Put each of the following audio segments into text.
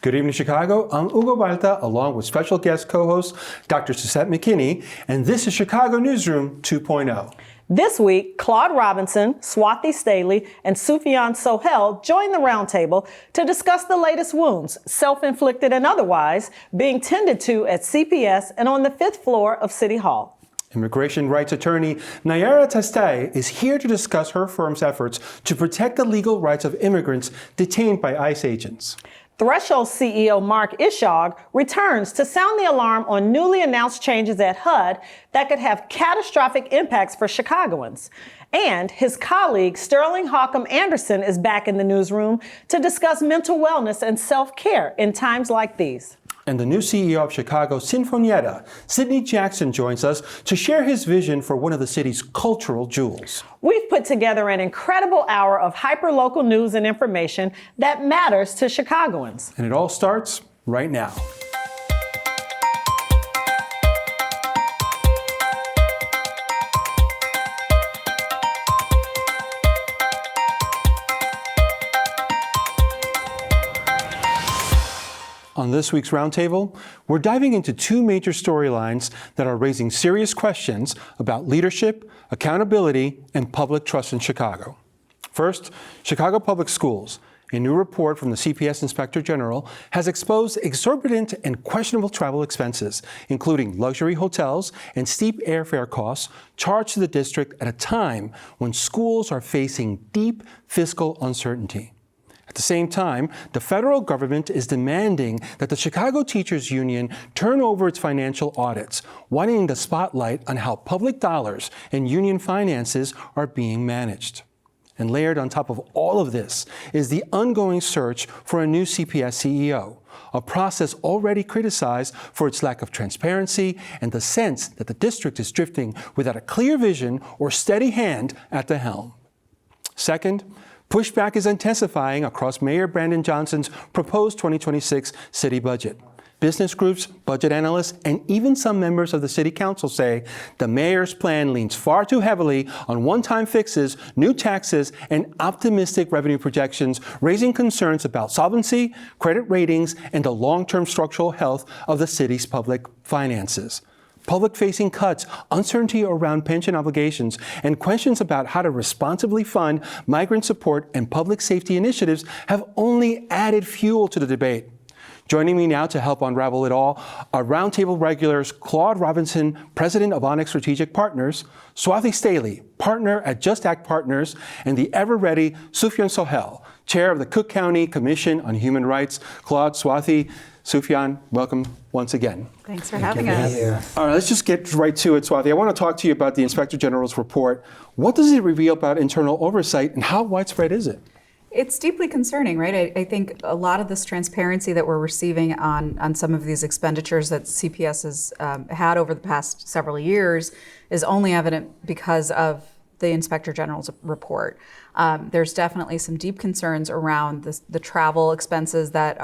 Good evening, Chicago. I'm Hugo Balta, along with special guest co-host Dr. Suzet McKinney, and this is Chicago Newsroom 2.0. This week, Claude Robinson, Swathi Staley, and Sufyan Sohel joined the roundtable to discuss the latest wounds, self-inflicted and otherwise, being tended to at CPS and on the 5th floor of City Hall. Immigration rights attorney Naiara Testai is here to discuss her firm's efforts to protect the legal rights of immigrants detained by ICE agents. Threshold CEO Mark Ishaug returns to sound the alarm on newly announced changes at HUD that could have catastrophic impacts for Chicagoans. And his colleague Sterling Haukom-Anderson is back in the newsroom to discuss mental wellness and self-care in times like these. And the new CEO of Chicago Sinfonietta, Sidney Jackson, joins us to share his vision for one of the city's cultural jewels. We've put together an incredible hour of hyper-local news and information that matters to Chicagoans. And it all starts right now. On this week's roundtable, we're diving into two major storylines that are raising serious questions about leadership, accountability, and public trust in Chicago. First, Chicago Public Schools. A new report from the CPS Inspector General has exposed exorbitant and questionable travel expenses, including luxury hotels and steep airfare costs charged to the district at a time when schools are facing deep fiscal uncertainty. At the same time, the federal government is demanding that the Chicago Teachers Union turn over its financial audits, widening the spotlight on how public dollars and union finances are being managed. And layered on top of all of this is the ongoing search for a new CPS CEO, a process already criticized for its lack of transparency and the sense that the district is drifting without a clear vision or steady hand at the helm. Second, pushback is intensifying across Mayor Brandon Johnson's proposed 2026 city budget. Business groups, budget analysts, and even some members of the city council say the mayor's plan leans far too heavily on one-time fixes, new taxes, and optimistic revenue projections, raising concerns about solvency, credit ratings, and the long-term structural health of the city's public finances. Public-facing cuts, uncertainty around pension obligations, and questions about how to responsibly fund migrant support and public safety initiatives have only added fuel to the debate. Joining me now to help unravel it all are roundtable regulars Claude Robinson, president of Onyx Strategic Partners, Swathi Staley, partner at Just Act Partners, and the ever-ready Sufyan Sohel, chair of the Cook County Commission on Human Rights. Claude, Swathi, Sufyan, welcome once again. Thanks for having us. All right, let's just get right to it, Swathi. I want to talk to you about the Inspector General's report. What does it reveal about internal oversight, and how widespread is it? It's deeply concerning, right? I think a lot of this transparency that we're receiving on some of these expenditures that CPS has had over the past several years is only evident because of the Inspector General's report. There's definitely some deep concerns around the travel expenses that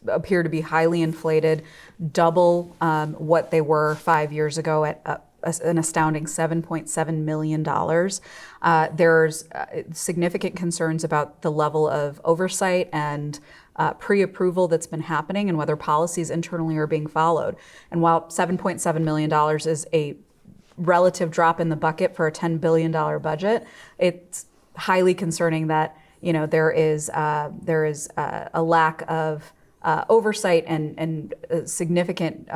appear to be highly inflated, double what they were 5 years ago at an astounding $7.7 million. There's significant concerns about the level of oversight and pre-approval that's been happening and whether policies internally are being followed. And while $7.7 million is a relative drop in the bucket for a $10 billion budget, it's highly concerning that there is a lack of oversight and significant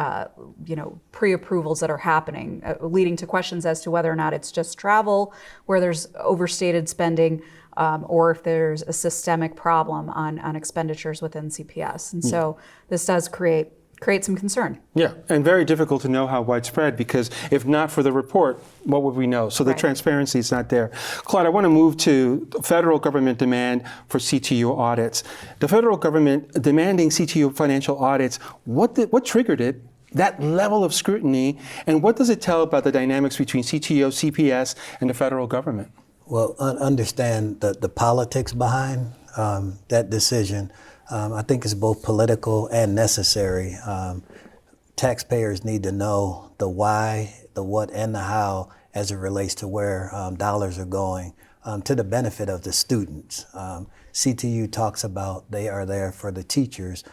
pre-approvals that are happening, leading to questions as to whether or not it's just travel where there's overstated spending, or if there's a systemic problem on expenditures within CPS. And so this does create some concern. Yeah, and very difficult to know how widespread, because if not for the report, what would we know? So the transparency is not there. Claude, I want to move to federal government demand for CTU audits. The federal government demanding CTU financial audits, what triggered it? That level of scrutiny, and what does it tell about the dynamics between CTO, CPS, and the federal government? Well, understand the politics behind that decision. I think it's both political and necessary. Taxpayers need to know the why, the what, and the how as it relates to where dollars are going to the benefit of the students. CTU talks about they are there for the teachers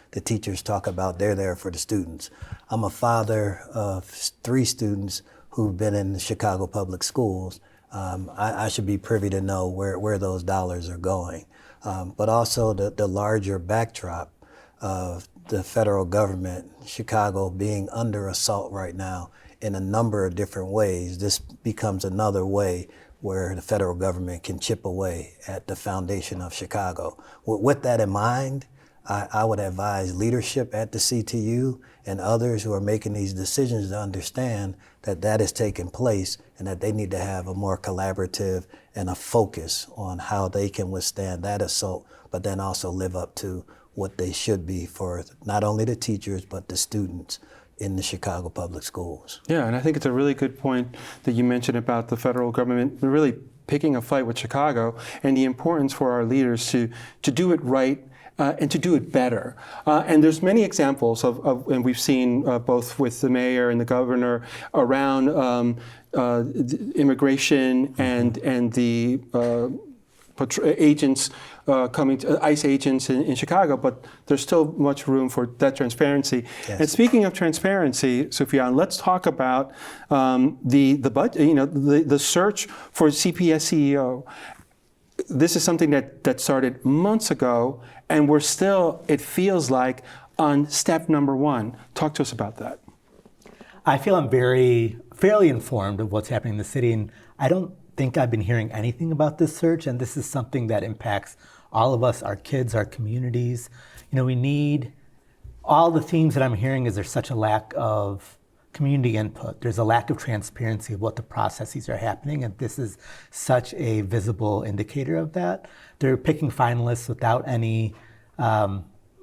talk about they're there for the students. I'm a father of 3 students who've been in the Chicago public schools. I should be privy to know where those dollars are going. But also the larger backdrop of the federal government, Chicago being under assault right now in a number of different ways. This becomes another way where the federal government can chip away at the foundation of Chicago. With that in mind, I would advise leadership at the CTU and others who are making these decisions to understand that that is taking place and that they need to have a more collaborative and a focus on how they can withstand that assault, but then also live up to what they should be for not only the teachers, but the students in the Chicago public schools. Yeah, and I think it's a really good point that you mentioned about the federal government really picking a fight with Chicago and the importance for our leaders to do it right and to do it better. And there's many examples and we've seen both with the mayor and the governor around immigration and the agents coming to ICE agents in Chicago, but there's still much room for that transparency. Yes. And speaking of transparency, Sufyan, let's talk about the budget. The search for CPS CEO. This is something that started months ago, and we're still, it feels like, on step number 1. Talk to us about that. I feel I'm fairly informed of what's happening in the city, and I don't think I've been hearing anything about this search, and this is something that impacts all of us, our kids, our communities. We need, all the themes that I'm hearing is there's such a lack of community input. There's a lack of transparency of what the processes are happening, and this is such a visible indicator of that. They're picking finalists without any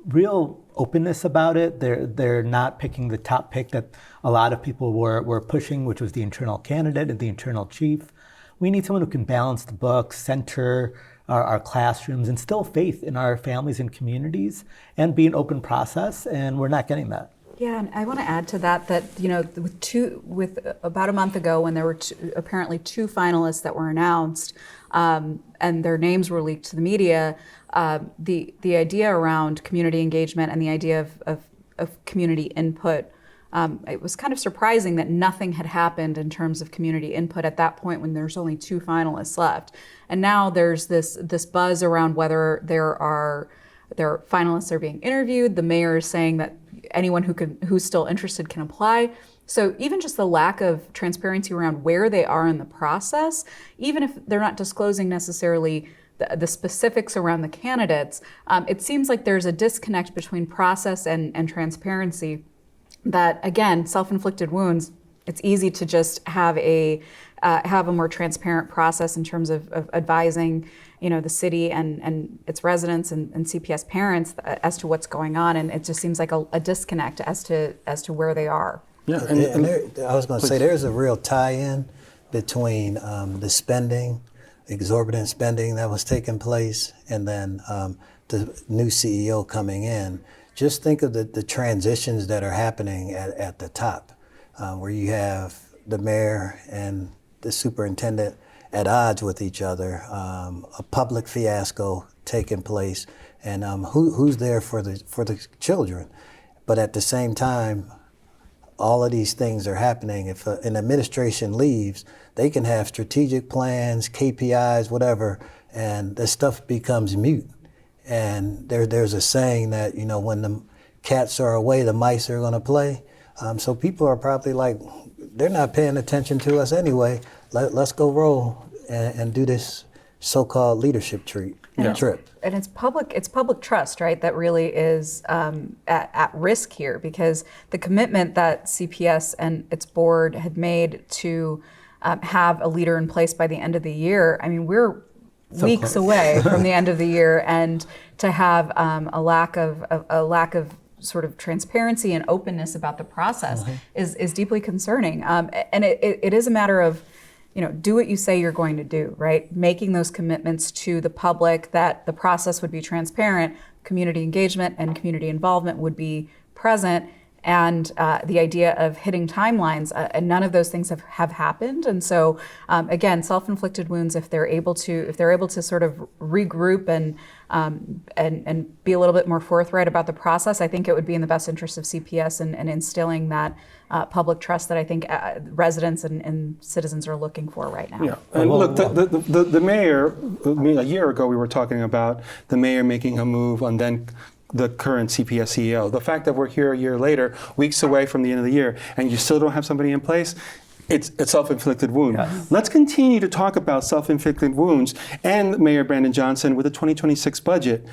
real openness about it. They're not picking the top pick that a lot of people were pushing, which was the internal candidate and the internal chief. We need someone who can balance the books, center our classrooms, instill faith in our families and communities, and be an open process, and we're not getting that. Yeah, and I want to add to that with about a month ago when there were apparently 2 finalists that were announced, and their names were leaked to the media, the idea around community engagement and the idea of community input, it was kind of surprising that nothing had happened in terms of community input at that point when there's only 2 finalists left. And now there's this buzz around whether their finalists are being interviewed. The mayor is saying that anyone who's still interested can apply. So even just the lack of transparency around where they are in the process, even if they're not disclosing necessarily the specifics around the candidates, it seems like there's a disconnect between process and transparency that, again, self-inflicted wounds. It's easy to just have a more transparent process in terms of advising, the city and its residents and CPS parents as to what's going on, and it just seems like a disconnect as to where they are. Yeah, I was going to say there's a real tie-in between the spending, exorbitant spending that was taking place, and then the new CEO coming in. Just think of the transitions that are happening at the top, where you have the mayor and the superintendent at odds with each other, a public fiasco taking place, and who's there for the children. But at the same time, all of these things are happening. If an administration leaves, they can have strategic plans, KPIs, whatever, and this stuff becomes mute. And there's a saying that, when the cats are away, the mice are going to play. So people are probably like, they're not paying attention to us anyway. Let's go roll and do this so-called leadership trip. And it's public trust, right? That really is at risk here, because the commitment that CPS and its board had made to have a leader in place by the end of the year. I mean, we're weeks away from the end of the year, and to have a lack of sort of transparency and openness about the process is deeply concerning. And it is a matter of, do what you say you're going to do, right? Making those commitments to the public that the process would be transparent, community engagement and community involvement would be present, and the idea of hitting timelines, and none of those things have happened. And so, again, self-inflicted wounds. If they're able to sort of regroup and be a little bit more forthright about the process, I think it would be in the best interest of CPS and instilling that public trust that I think residents and citizens are looking for right now. Yeah, and look, the mayor, a year ago we were talking about the mayor making a move on then the current CPS CEO. The fact that we're here a year later, weeks away from the end of the year, and you still don't have somebody in place, it's a self-inflicted wound. Yes. Let's continue to talk about self-inflicted wounds and Mayor Brandon Johnson with the 2026 budget.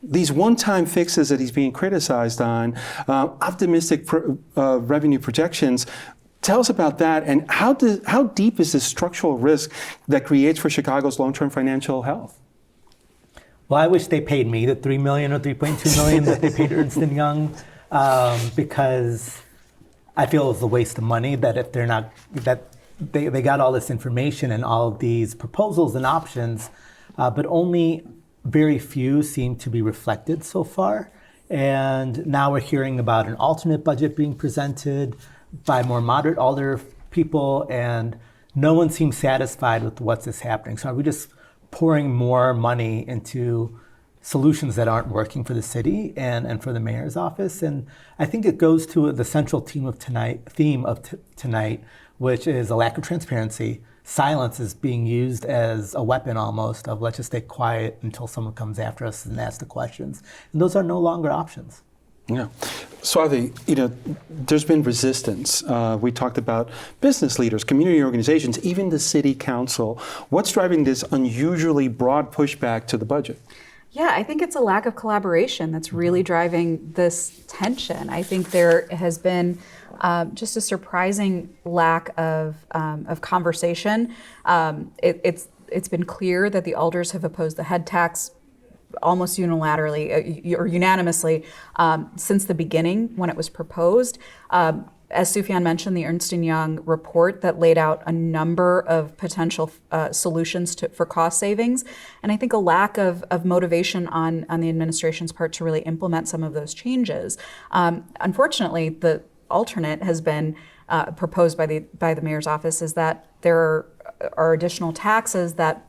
These one-time fixes that he's being criticized on, optimistic revenue projections. Tell us about that, and how deep is this structural risk that creates for Chicago's long-term financial health? Well, I wish they paid me the $3 million or $3.2 million that they paid Ernst & Young, because I feel it was a waste of money. That if they're not, that they got all this information and all of these proposals and options, but only very few seem to be reflected so far. And now we're hearing about an alternate budget being presented by more moderate alder people, and no one seems satisfied with what's happening. So are we just pouring more money into solutions that aren't working for the city and for the mayor's office? And I think it goes to the central theme of tonight, which is a lack of transparency. Silence is being used as a weapon almost of let's just stay quiet until someone comes after us and asks the questions. And those are no longer options. Yeah. Swathi, there's been resistance. We talked about business leaders, community organizations, even the city council. What's driving this unusually broad pushback to the budget? Yeah, I think it's a lack of collaboration that's really driving this tension. I think there has been just a surprising lack of conversation. It's been clear that the alders have opposed the head tax almost unilaterally or unanimously since the beginning when it was proposed. As Sufyan mentioned, the Ernst & Young report that laid out a number of potential solutions for cost savings, and I think a lack of motivation on the administration's part to really implement some of those changes. Unfortunately, the alternate has been proposed by the mayor's office is that there are additional taxes that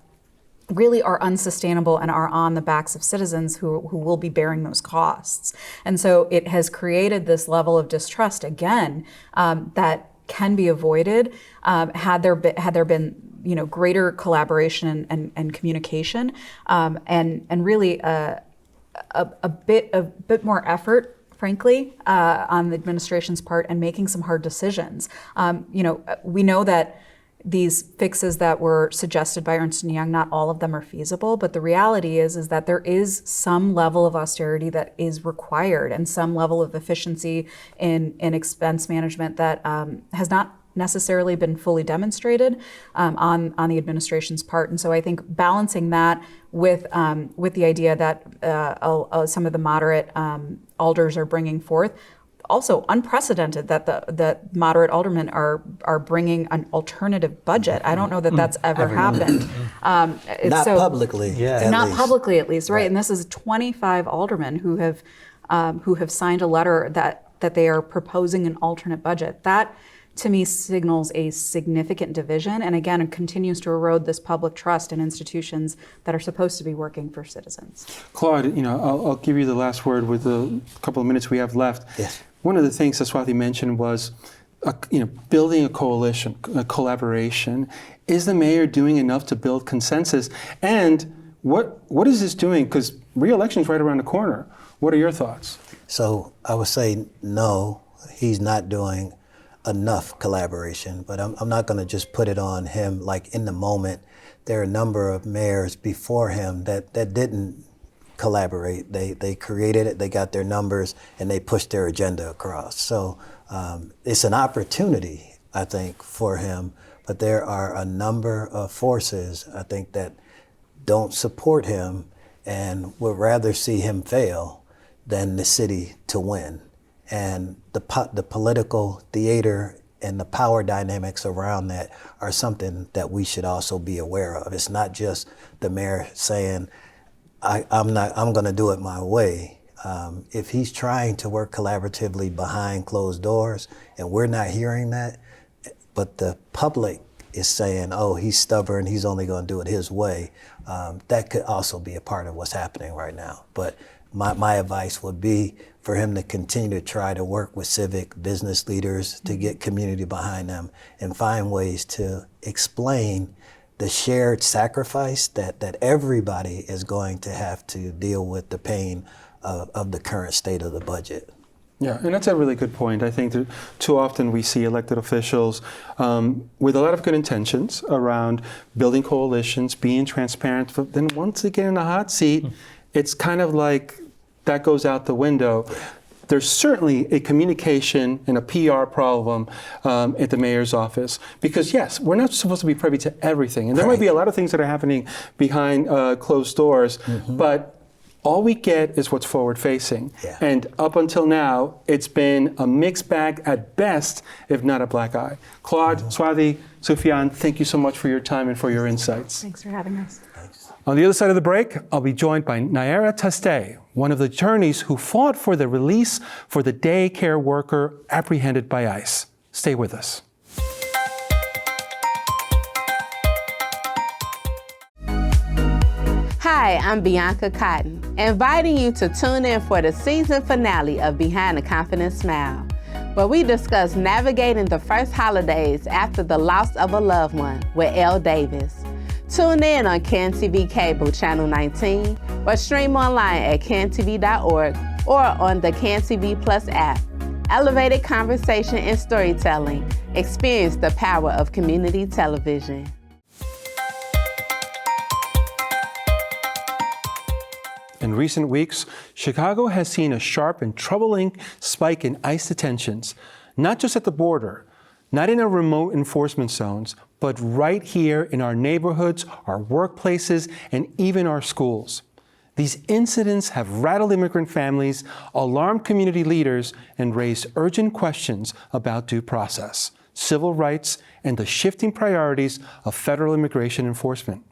really are unsustainable and are on the backs of citizens who will be bearing those costs. And so it has created this level of distrust again that can be avoided had there been greater collaboration and communication and really a bit more effort, frankly, on the administration's part and making some hard decisions. We know that these fixes that were suggested by Ernst & Young, not all of them are feasible, but the reality is that there is some level of austerity that is required and some level of efficiency in expense management that has not necessarily been fully demonstrated on the administration's part. And so I think balancing that with the idea that some of the moderate alders are bringing forth, also unprecedented that the moderate aldermen are bringing an alternative budget. I don't know that that's ever happened. Not publicly. Yeah. Not publicly, at least, right? And this is 25 aldermen who have signed a letter that they are proposing an alternate budget. That, to me, signals a significant division, and again, it continues to erode this public trust in institutions that are supposed to be working for citizens. Claude, I'll give you the last word with the couple of minutes we have left. Yes. One of the things that Swathi mentioned was, building a coalition, a collaboration. Is the mayor doing enough to build consensus? And what is this doing? Because re-election is right around the corner. What are your thoughts? So I would say no, he's not doing enough collaboration, but I'm not going to just put it on him. Like in the moment, there are a number of mayors before him that didn't collaborate. They created it, they got their numbers, and they pushed their agenda across. So it's an opportunity, I think, for him, but there are a number of forces, I think, that don't support him and would rather see him fail than the city to win. And the political theater and the power dynamics around that are something that we should also be aware of. It's not just the mayor saying, I'm going to do it my way. if he's trying to work collaboratively behind closed doors and we're not hearing that, but the public is saying, oh, he's stubborn, he's only going to do it his way, that could also be a part of what's happening right now. But my advice would be for him to continue to try to work with civic business leaders to get community behind them and find ways to explain the shared sacrifice that everybody is going to have to deal with the pain of the current state of the budget. Yeah, and that's a really good point. I think that too often we see elected officials with a lot of good intentions around building coalitions, being transparent, but then once they get in the hot seat, it's kind of like that goes out the window. There's certainly a communication and a PR problem at the mayor's office because, yes, we're not supposed to be privy to everything. And there might be a lot of things that are happening behind closed doors, but all we get is what's forward-facing. Yeah. And up until now, it's been a mixed bag at best, if not a black eye. Claude, Swathi, Sufyan, thank you so much for your time and for your insights. Thanks for having us. Thanks. On the other side of the break, I'll be joined by Naiara Testai, one of the attorneys who fought for the release for the daycare worker apprehended by ICE. Stay with us. Hi, I'm Bianca Cotton, inviting you to tune in for the season finale of Behind the Confident Smile, where we discuss navigating the first holidays after the loss of a loved one with Elle Davis. Tune in on CanTV Cable Channel 19 or stream online at cantv.org or on the CanTV Plus app. Elevated conversation and storytelling. Experience the power of community television. In recent weeks, Chicago has seen a sharp and troubling spike in ICE detentions, not just at the border, not in our remote enforcement zones, but right here in our neighborhoods, our workplaces, and even our schools. These incidents have rattled immigrant families, alarmed community leaders, and raised urgent questions about due process, civil rights, and the shifting priorities of federal immigration enforcement.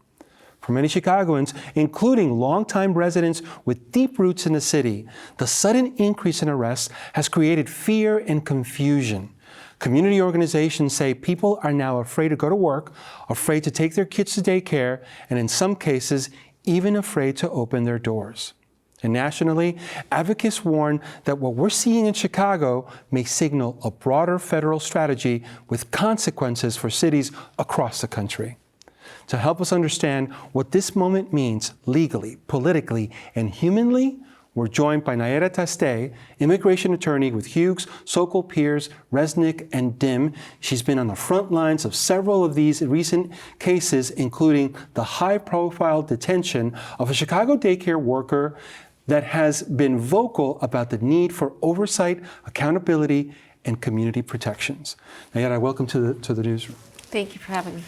For many Chicagoans, including longtime residents with deep roots in the city, the sudden increase in arrests has created fear and confusion. Community organizations say people are now afraid to go to work, afraid to take their kids to daycare, and in some cases, even afraid to open their doors. And nationally, advocates warn that what we're seeing in Chicago may signal a broader federal strategy with consequences for cities across the country. To help us understand what this moment means legally, politically, and humanly, we're joined by Naiara Testai, immigration attorney with Hughes, Sokol, Pierce, Resnick, and Dim. She's been on the front lines of several of these recent cases, including the high-profile detention of a Chicago daycare worker that has been vocal about the need for oversight, accountability, and community protections. Naiara, welcome to the newsroom. Thank you for having me.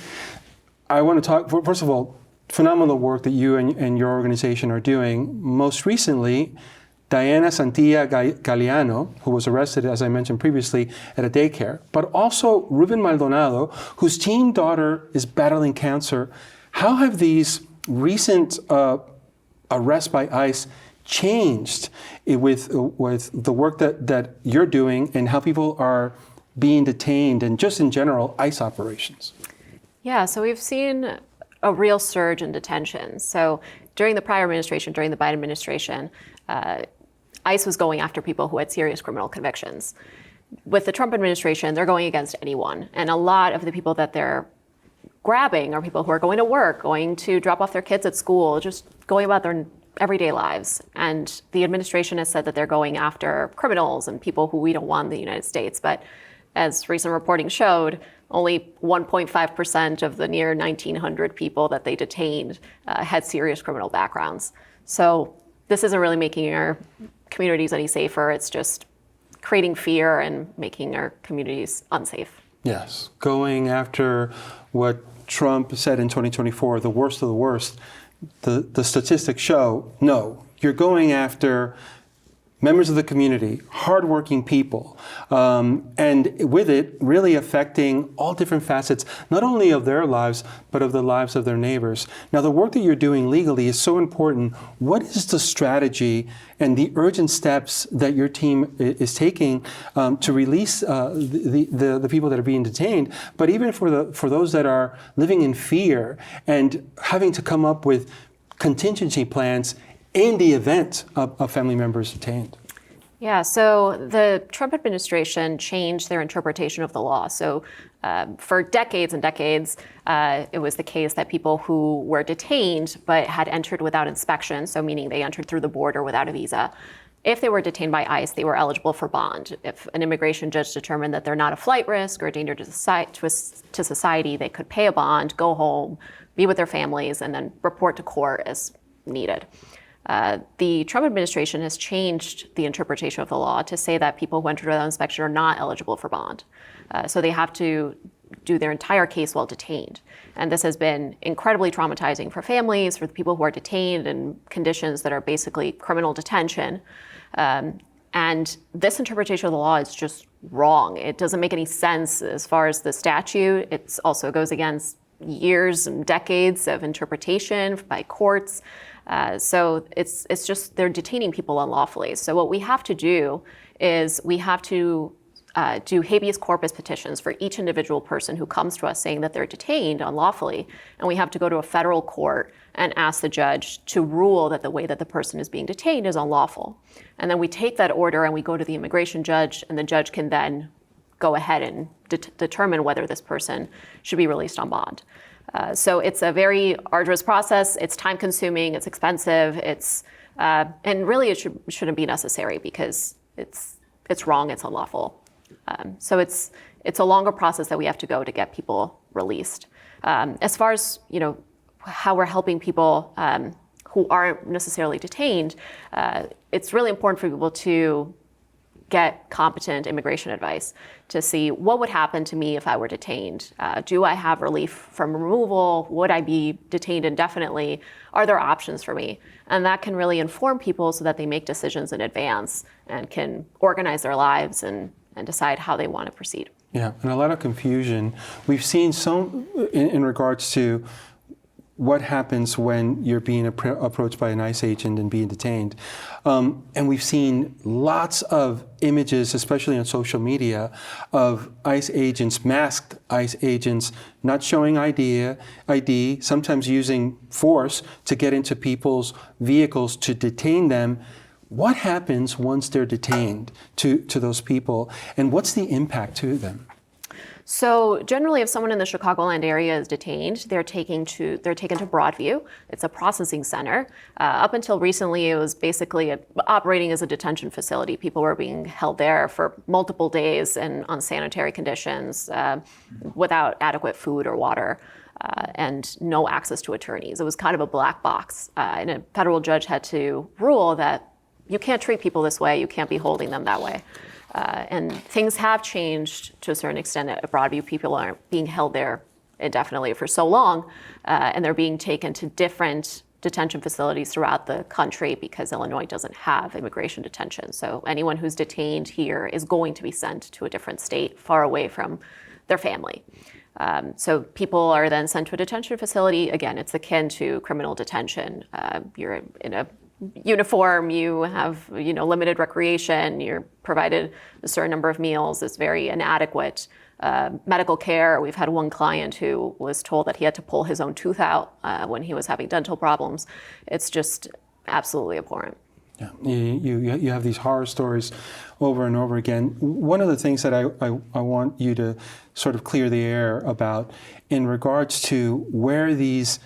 I want to talk, first of all, phenomenal work that you and your organization are doing. Most recently, Diana Santilla Galeano, who was arrested, as I mentioned previously, at a daycare, but also Ruben Maldonado, whose teen daughter is battling cancer. How have these recent arrests by ICE changed with the work that you're doing and how people are being detained and just in general ICE operations? Yeah, so we've seen a real surge in detentions. So during the prior administration, during the Biden administration, ICE was going after people who had serious criminal convictions. With the Trump administration, they're going against anyone. And a lot of the people that they're grabbing are people who are going to work, going to drop off their kids at school, just going about their everyday lives. And the administration has said that they're going after criminals and people who we don't want in the United States. But as recent reporting showed, only 1.5% of the near 1,900 people that they detained had serious criminal backgrounds. So this isn't really making our communities any safer. It's just creating fear and making our communities unsafe. Yes, going after what Trump said in 2024, the worst of the worst. The statistics show, no, you're going after members of the community, hardworking people, and with it really affecting all different facets, not only of their lives, but of the lives of their neighbors. Now, the work that you're doing legally is so important. What is the strategy and the urgent steps that your team is taking to release the people that are being detained, but even for those that are living in fear and having to come up with contingency plans in the event of family members detained? Yeah, so the Trump administration changed their interpretation of the law. So for decades and decades, it was the case that people who were detained but had entered without inspection, so meaning they entered through the border without a visa, if they were detained by ICE, they were eligible for bond. If an immigration judge determined that they're not a flight risk or a danger to society, they could pay a bond, go home, be with their families, and then report to court as needed. The Trump administration has changed the interpretation of the law to say that people who entered without inspection are not eligible for bond. So they have to do their entire case while detained. And this has been incredibly traumatizing for families, for the people who are detained in conditions that are basically criminal detention. And this interpretation of the law is just wrong. It doesn't make any sense as far as the statute. It also goes against years and decades of interpretation by courts. So it's just they're detaining people unlawfully. So what we have to do is we have to do habeas corpus petitions for each individual person who comes to us saying that they're detained unlawfully. And we have to go to a federal court and ask the judge to rule that the way that the person is being detained is unlawful. And then we take that order and we go to the immigration judge, and the judge can then go ahead and determine whether this person should be released on bond. So it's a very arduous process. It's time consuming, it's expensive, and really it shouldn't be necessary because it's wrong, it's unlawful. So it's a longer process that we have to go to get people released. As far as how we're helping people who aren't necessarily detained, it's really important for people to get competent immigration advice to see what would happen to me if I were detained. Do I have relief from removal? Would I be detained indefinitely? Are there options for me? And that can really inform people so that they make decisions in advance and can organize their lives and decide how they want to proceed. Yeah, and a lot of confusion. We've seen some in regards to what happens when you're being approached by an ICE agent and being detained. And we've seen lots of images, especially on social media, of ICE agents, masked ICE agents, not showing ID, sometimes using force to get into people's vehicles to detain them. What happens once they're detained to those people, and what's the impact to them? So generally, if someone in the Chicagoland area is detained, they're taken to Broadview. It's a processing center. Up until recently, it was basically operating as a detention facility. People were being held there for multiple days in unsanitary conditions, without adequate food or water, and no access to attorneys. It was kind of a black box. And a federal judge had to rule that you can't treat people this way. You can't be holding them that way. And things have changed to a certain extent at Broadview. People aren't being held there indefinitely for so long, and they're being taken to different detention facilities throughout the country because Illinois doesn't have immigration detention. So anyone who's detained here is going to be sent to a different state far away from their family. So people are then sent to a detention facility. Again, it's akin to criminal detention. You're in a uniform, you have limited recreation, you're provided a certain number of meals, it's very inadequate medical care. We've had one client who was told that he had to pull his own tooth out when he was having dental problems. It's just absolutely abhorrent. Yeah, you have these horror stories over and over again. One of the things that I want you to sort of clear the air about in regards to where these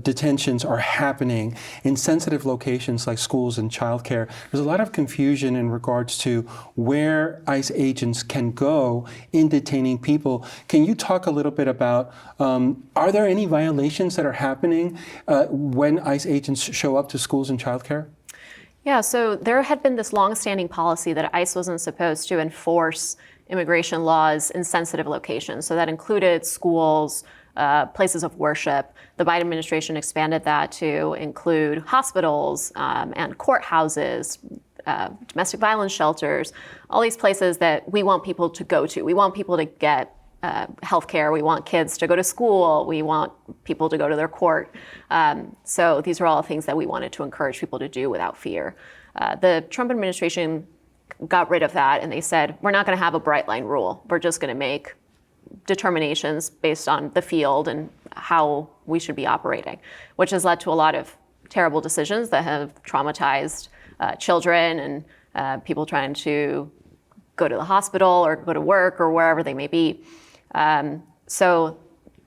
detentions are happening in sensitive locations like schools and childcare. There's a lot of confusion in regards to where ICE agents can go in detaining people. Can you talk a little bit about, are there any violations that are happening when ICE agents show up to schools and childcare? Yeah, so there had been this long-standing policy that ICE wasn't supposed to enforce immigration laws in sensitive locations. So that included schools, places of worship. The Biden administration expanded that to include hospitals and courthouses, domestic violence shelters, all these places that we want people to go to. We want people to get healthcare. We want kids to go to school. We want people to go to their court. So these are all things that we wanted to encourage people to do without fear. The Trump administration got rid of that, and they said, we're not going to have a bright line rule. We're just going to make determinations based on the field and how we should be operating, which has led to a lot of terrible decisions that have traumatized children and people trying to go to the hospital or go to work or wherever they may be. So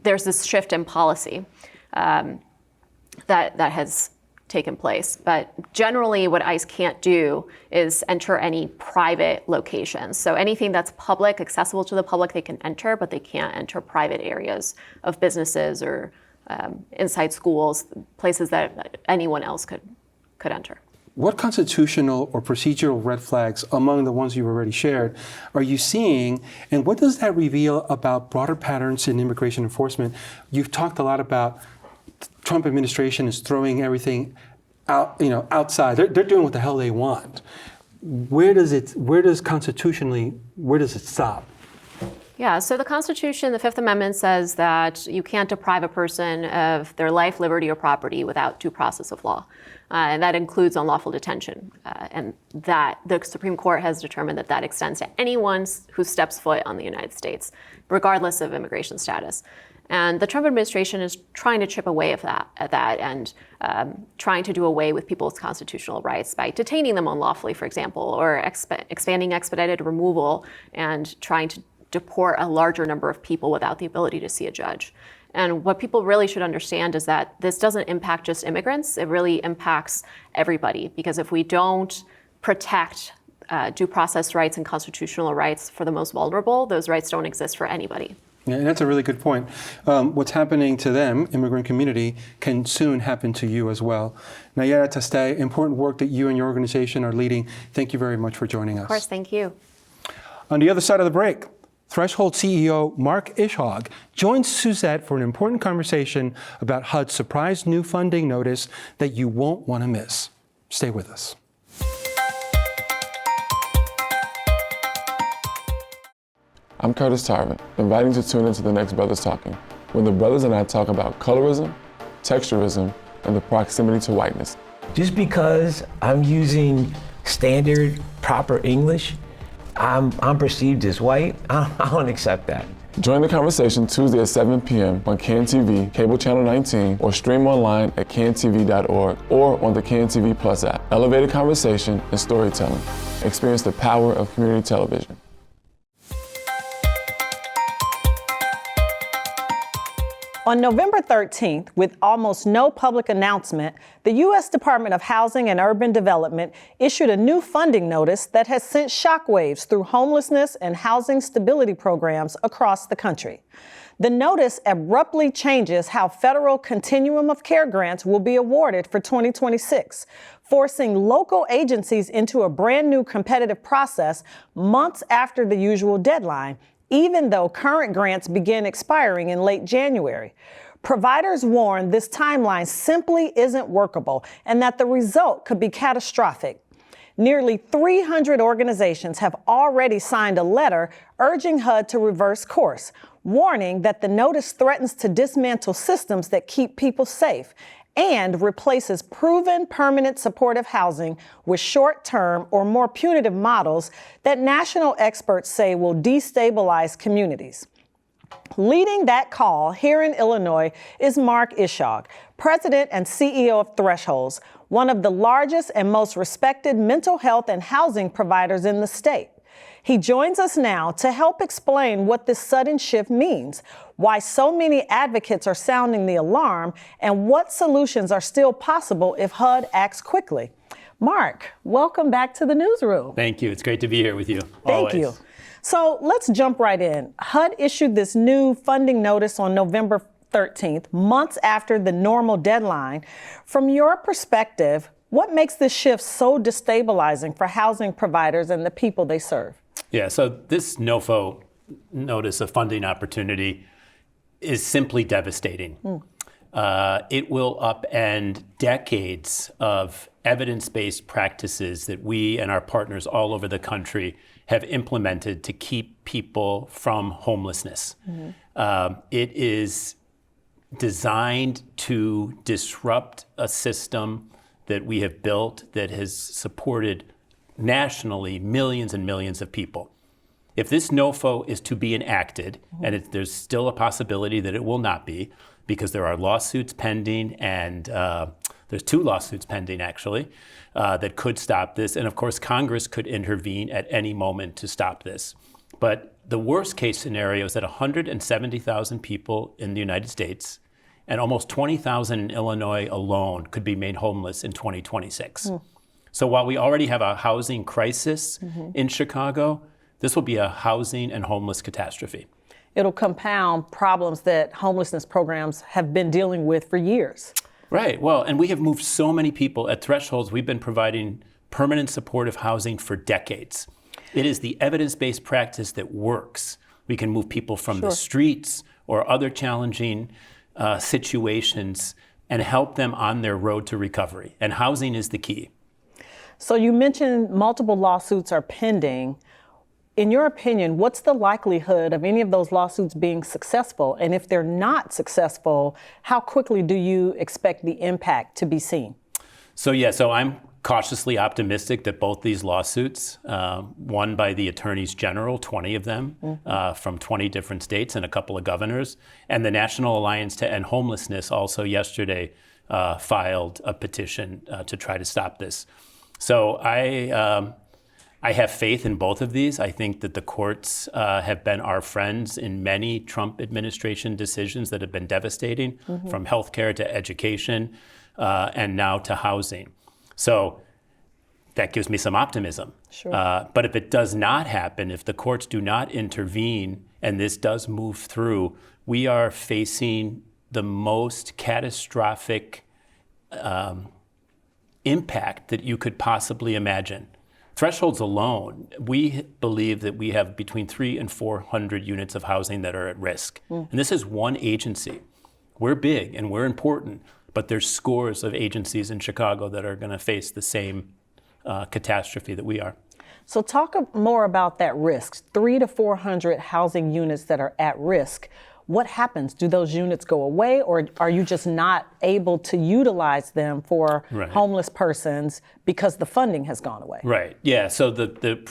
there's this shift in policy that has taken place. But generally what ICE can't do is enter any private locations. So anything that's public, accessible to the public, they can enter, but they can't enter private areas of businesses or inside schools, places that anyone else could enter. What constitutional or procedural red flags among the ones you've already shared are you seeing, and what does that reveal about broader patterns in immigration enforcement? You've talked a lot about Trump administration is throwing everything out, outside. They're doing what the hell they want. Where does it stop? Yeah, so the Constitution, the Fifth Amendment says that you can't deprive a person of their life, liberty, or property without due process of law. And that includes unlawful detention. And that the Supreme Court has determined that extends to anyone who steps foot on the United States, regardless of immigration status. And the Trump administration is trying to chip away at that and trying to do away with people's constitutional rights by detaining them unlawfully, for example, or expanding expedited removal and trying to deport a larger number of people without the ability to see a judge. And what people really should understand is that this doesn't impact just immigrants, it really impacts everybody. Because if we don't protect due process rights and constitutional rights for the most vulnerable, those rights don't exist for anybody. Yeah, and that's a really good point. What's happening to them, immigrant community, can soon happen to you as well. Naiara Testai, important work that you and your organization are leading. Thank you very much for joining us. Of course, thank you. On the other side of the break, Threshold CEO Mark Ishaug joins Suzet for an important conversation about HUD's surprise new funding notice that you won't want to miss. Stay with us. I'm Curtis Tarvin, inviting you to tune into the next Brothers Talking, when the brothers and I talk about colorism, texturism, and the proximity to whiteness. Just because I'm using standard, proper English, I'm perceived as white, I don't accept that. Join the conversation Tuesday at 7 p.m. on CAN-TV, cable channel 19, or stream online at cantv.org or on the CAN-TV Plus app. Elevated conversation and storytelling. Experience the power of community television. On November 13th, with almost no public announcement, the U.S. Department of Housing and Urban Development issued a new funding notice that has sent shockwaves through homelessness and housing stability programs across the country. The notice abruptly changes how federal continuum of care grants will be awarded for 2026, forcing local agencies into a brand new competitive process months after the usual deadline, even though current grants begin expiring in late January. Providers warn this timeline simply isn't workable and that the result could be catastrophic. Nearly 300 organizations have already signed a letter urging HUD to reverse course, warning that the notice threatens to dismantle systems that keep people safe and replaces proven permanent supportive housing with short-term or more punitive models that national experts say will destabilize communities. Leading that call here in Illinois is Mark Ishaug, President and CEO of Thresholds, one of the largest and most respected mental health and housing providers in the state. He joins us now to help explain what this sudden shift means, why so many advocates are sounding the alarm, and what solutions are still possible if HUD acts quickly. Mark, welcome back to the newsroom. Thank you. It's great to be here with you. Thank you. So let's jump right in. HUD issued this new funding notice on November 13th, months after the normal deadline. From your perspective, what makes this shift so destabilizing for housing providers and the people they serve? Yeah, so this NOFO notice of funding opportunity is simply devastating. It will upend decades of evidence-based practices that we and our partners all over the country have implemented to keep people from homelessness. It is designed to disrupt a system that we have built that has supported nationally millions and millions of people. If this NOFO is to be enacted, and there's still a possibility that it will not be, because there are lawsuits pending, and there's 2 lawsuits pending actually, that could stop this. And of course, Congress could intervene at any moment to stop this. But the worst case scenario is that 170,000 people in the United States and almost 20,000 in Illinois alone could be made homeless in 2026. So while we already have a housing crisis in Chicago, this will be a housing and homeless catastrophe. It'll compound problems that homelessness programs have been dealing with for years. Right. Well, and we have moved so many people at Thresholds. We've been providing permanent supportive housing for decades. It is the evidence-based practice that works. We can move people from the streets or other challenging situations and help them on their road to recovery. And housing is the key. So you mentioned multiple lawsuits are pending. In your opinion, what's the likelihood of any of those lawsuits being successful? And if they're not successful, how quickly do you expect the impact to be seen? So I'm cautiously optimistic that both these lawsuits, won by the attorneys general, 20 of them from 20 different states and a couple of governors, and the National Alliance to End Homelessness also yesterday filed a petition to try to stop this. So I have faith in both of these. I think that the courts have been our friends in many Trump administration decisions that have been devastating, from healthcare to education and now to housing. So that gives me some optimism. But if it does not happen, if the courts do not intervene and this does move through, we are facing the most catastrophic impact that you could possibly imagine. Thresholds alone, we believe that we have between 300 and 400 units of housing that are at risk. And this is one agency. We're big and we're important, but there's scores of agencies in Chicago that are going to face the same catastrophe that we are. So talk more about that risk. 300 to 400 housing units that are at risk. What happens? Do those units go away, or are you just not able to utilize them for homeless persons because the funding has gone away? Right. Yeah. So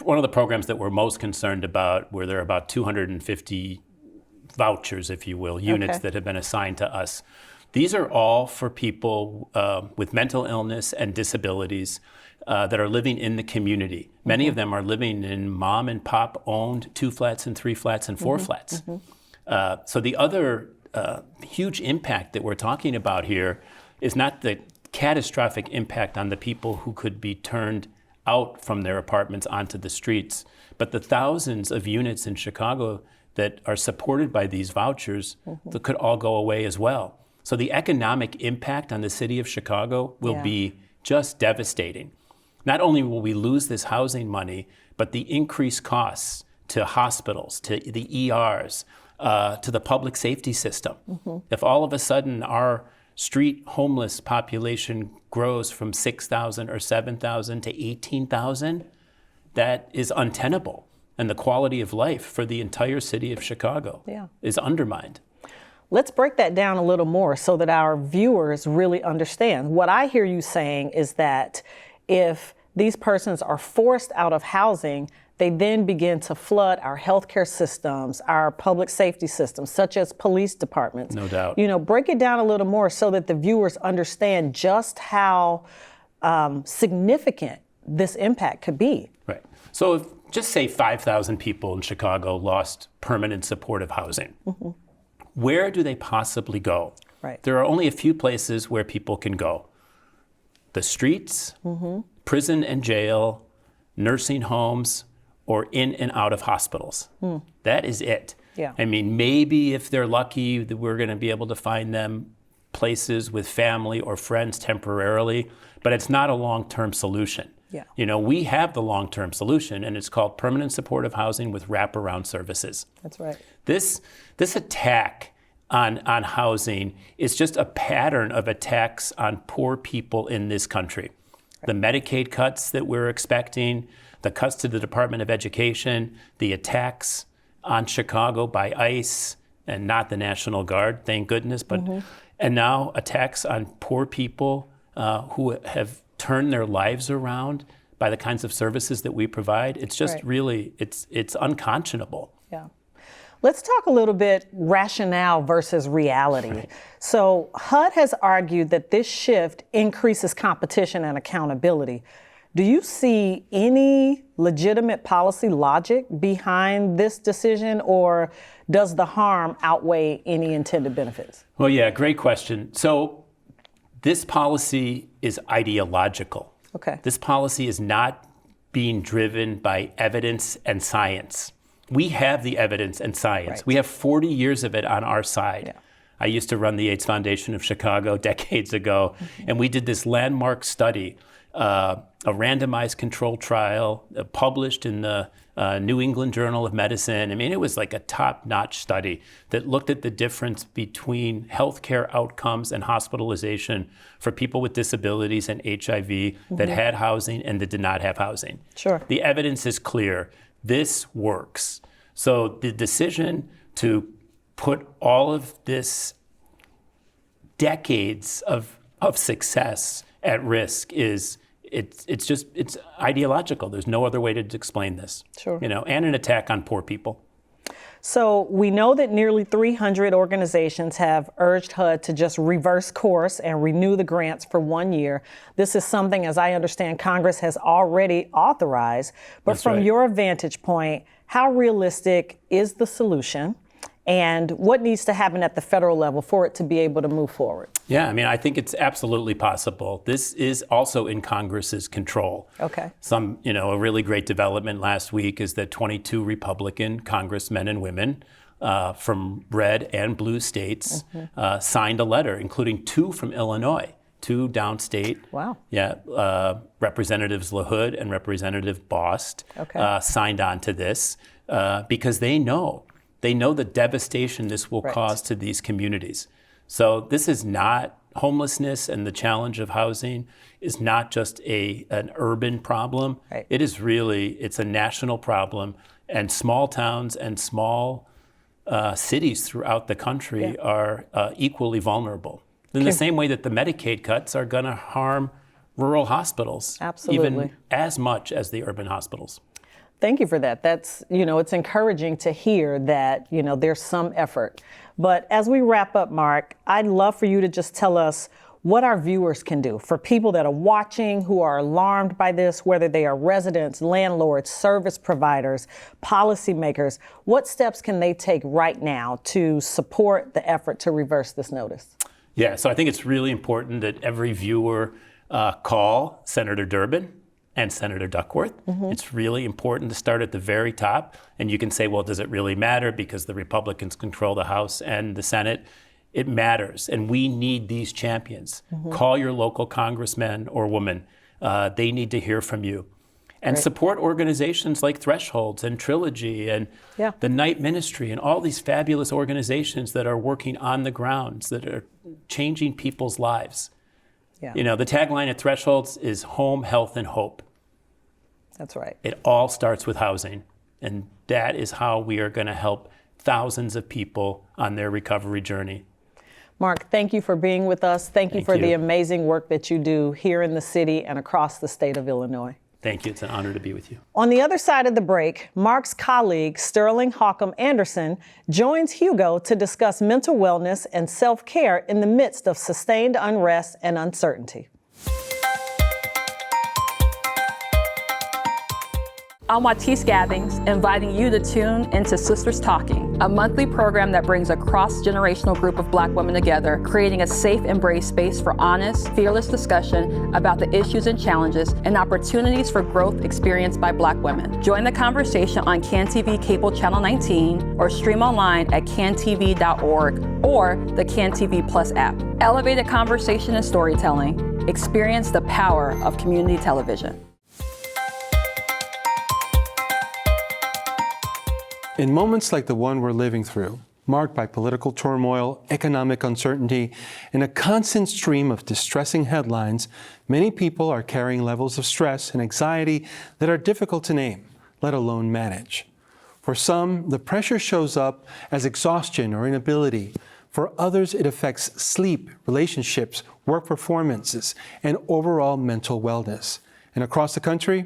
one of the programs that we're most concerned about, where there are about 250 vouchers, if you will, units that have been assigned to us. These are all for people with mental illness and disabilities that are living in the community. Many of them are living in mom and pop owned 2 flats and 3 flats and 4 flats. So the other huge impact that we're talking about here is not the catastrophic impact on the people who could be turned out from their apartments onto the streets, but the thousands of units in Chicago that are supported by these vouchers that could all go away as well. So the economic impact on the city of Chicago will be just devastating. Not only will we lose this housing money, but the increased costs to hospitals, to the ERs, to the public safety system. If all of a sudden our street homeless population grows from 6,000 or 7,000 to 18,000, that is untenable. And the quality of life for the entire city of Chicago is undermined. Let's break that down a little more so that our viewers really understand. What I hear you saying is that if these persons are forced out of housing, they then begin to flood our healthcare systems, our public safety systems, such as police departments. No doubt. Break it down a little more so that the viewers understand just how significant this impact could be. Right. So if, just say 5,000 people in Chicago lost permanent supportive housing. Where do they possibly go? Right. There are only a few places where people can go. The streets, prison and jail, nursing homes, or in and out of hospitals. That is it. I mean, maybe if they're lucky, we're going to be able to find them places with family or friends temporarily, but it's not a long-term solution. We have the long-term solution, and it's called permanent supportive housing with wraparound services. That's right. This attack on housing is just a pattern of attacks on poor people in this country. The Medicaid cuts that we're expecting, the cuts to the Department of Education, the attacks on Chicago by ICE and not the National Guard, thank goodness, but and now attacks on poor people who have turned their lives around by the kinds of services that we provide. It's just really, it's unconscionable. Yeah. Let's talk a little bit rationale versus reality. Right. So HUD has argued that this shift increases competition and accountability. Do you see any legitimate policy logic behind this decision, or does the harm outweigh any intended benefits? Well, yeah, great question. So this policy is ideological. Okay. This policy is not being driven by evidence and science. We have the evidence and science. Right. We have 40 years of it on our side. Yeah. I used to run the AIDS Foundation of Chicago decades ago, and we did this landmark study, a randomized controlled trial published in the New England Journal of Medicine. I mean, it was like a top-notch study that looked at the difference between healthcare outcomes and hospitalization for people with disabilities and HIV that had housing and that did not have housing. Sure. The evidence is clear. This works. So the decision to put all of this decades of success at risk is it's ideological. There's no other way to explain this. Sure. And an attack on poor people. So we know that nearly 300 organizations have urged HUD to just reverse course and renew the grants for 1 year. This is something, as I understand, Congress has already authorized. But That's from right. your vantage point, how realistic is the solution? And what needs to happen at the federal level for it to be able to move forward? Yeah, I mean, I think it's absolutely possible. This is also in Congress's control. Okay. A really great development last week is that 22 Republican congressmen and women from red and blue states signed a letter, including 2 from Illinois, 2 downstate. Wow. Yeah, Representatives LaHood and Representative Bost signed on to this because they know the devastation this will cause to these communities. So this is not homelessness, and the challenge of housing is not just an urban problem. Right. It is it's a national problem, and small towns and small cities throughout the country are equally vulnerable. In the same way that the Medicaid cuts are going to harm rural hospitals, even as much as the urban hospitals. Thank you for that. That's, it's encouraging to hear that, there's some effort. But as we wrap up, Mark, I'd love for you to just tell us what our viewers can do. For people that are watching who are alarmed by this, whether they are residents, landlords, service providers, policymakers, what steps can they take right now to support the effort to reverse this notice? Yeah, so I think it's really important that every viewer call Senator Durbin and Senator Duckworth. It's really important to start at the very top. And you can say, well, does it really matter because the Republicans control the House and the Senate? It matters. And we need these champions. Call your local congressman or woman. They need to hear from you. And support organizations like Thresholds and Trilogy and the Night Ministry and all these fabulous organizations that are working on the grounds, that are changing people's lives. Yeah. The tagline at Thresholds is home, health, and hope. That's right. It all starts with housing. And that is how we are going to help thousands of people on their recovery journey. Mark, thank you for being with us. Thank you for the amazing work that you do here in the city and across the state of Illinois. Thank you. It's an honor to be with you. On the other side of the break, Mark's colleague, Sterling Haukom-Anderson, joins Hugo to discuss mental wellness and self-care in the midst of sustained unrest and uncertainty. I'm Swathi Staley, inviting you to tune into Sisters Talking, a monthly program that brings a cross-generational group of Black women together, creating a safe and brave space for honest, fearless discussion about the issues and challenges and opportunities for growth experienced by Black women. Join the conversation on CAN-TV Cable Channel 19 or stream online at cantv.org or the CAN-TV Plus app. Elevated conversation and storytelling. Experience the power of community television. In moments like the one we're living through, marked by political turmoil, economic uncertainty, and a constant stream of distressing headlines, many people are carrying levels of stress and anxiety that are difficult to name, let alone manage. For some, the pressure shows up as exhaustion or inability. For others, it affects sleep, relationships, work performances, and overall mental wellness. And across the country,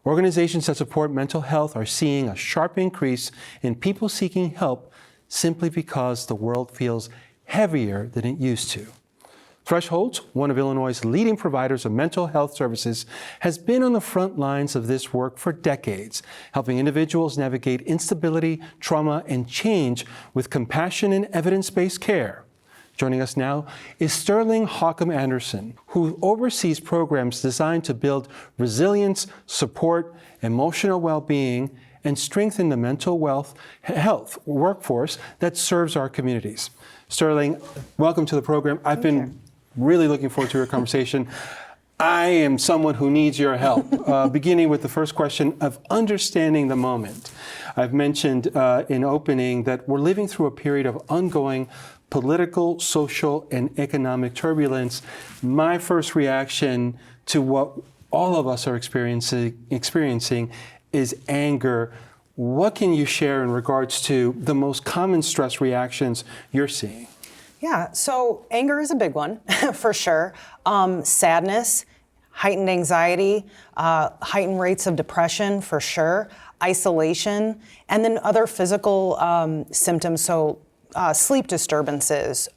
organizations that support mental health are seeing a sharp increase in people seeking help simply because the world feels heavier than it used to. Thresholds, one of Illinois' leading providers of mental health services, has been on the front lines of this work for decades, helping individuals navigate instability, trauma, and change with compassion and evidence-based care. Joining us now is Sterling Haukom-Anderson, who oversees programs designed to build resilience, support, emotional well-being, and strengthen the mental health workforce that serves our communities. Sterling, welcome to the program. I've been really looking forward to your conversation. I am someone who needs your help, beginning with the first question of understanding the moment. I've mentioned in opening that we're living through a period of ongoing political, social, and economic turbulence. My first reaction to what all of us are experiencing is anger. What can you share in regards to the most common stress reactions you're seeing? Yeah, so anger is a big one, for sure. Sadness, heightened anxiety, heightened rates of depression, for sure. Isolation, and then other physical symptoms, so sleep disturbances,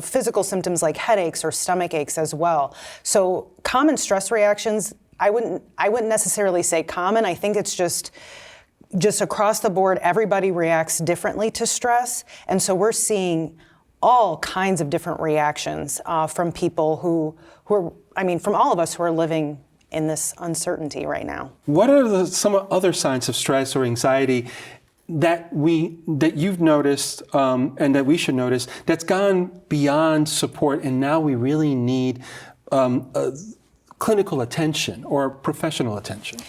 physical symptoms like headaches or stomach aches as well. So common stress reactions, I wouldn't necessarily say common. I think it's just across the board, everybody reacts differently to stress. And so we're seeing all kinds of different reactions from people who are, from all of us who are living in this uncertainty right now. What are some other signs of stress or anxiety that you've noticed and that we should notice that's gone beyond support and now we really need clinical attention or professional attention?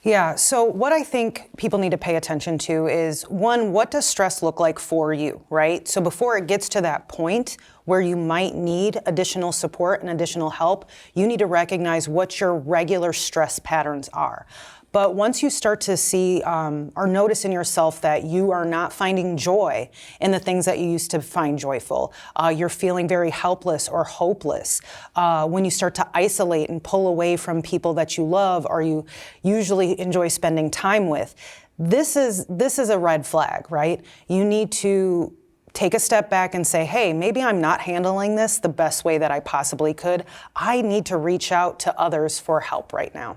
Yeah, so what I think people need to pay attention to is, one, what does stress look like for you, right? So before it gets to that point where you might need additional support and additional help, you need to recognize what your regular stress patterns are. But once you start to see or notice in yourself that you are not finding joy in the things that you used to find joyful, you're feeling very helpless or hopeless, when you start to isolate and pull away from people that you love or you usually enjoy spending time with, this is a red flag, right? You need to take a step back and say, hey, maybe I'm not handling this the best way that I possibly could. I need to reach out to others for help right now.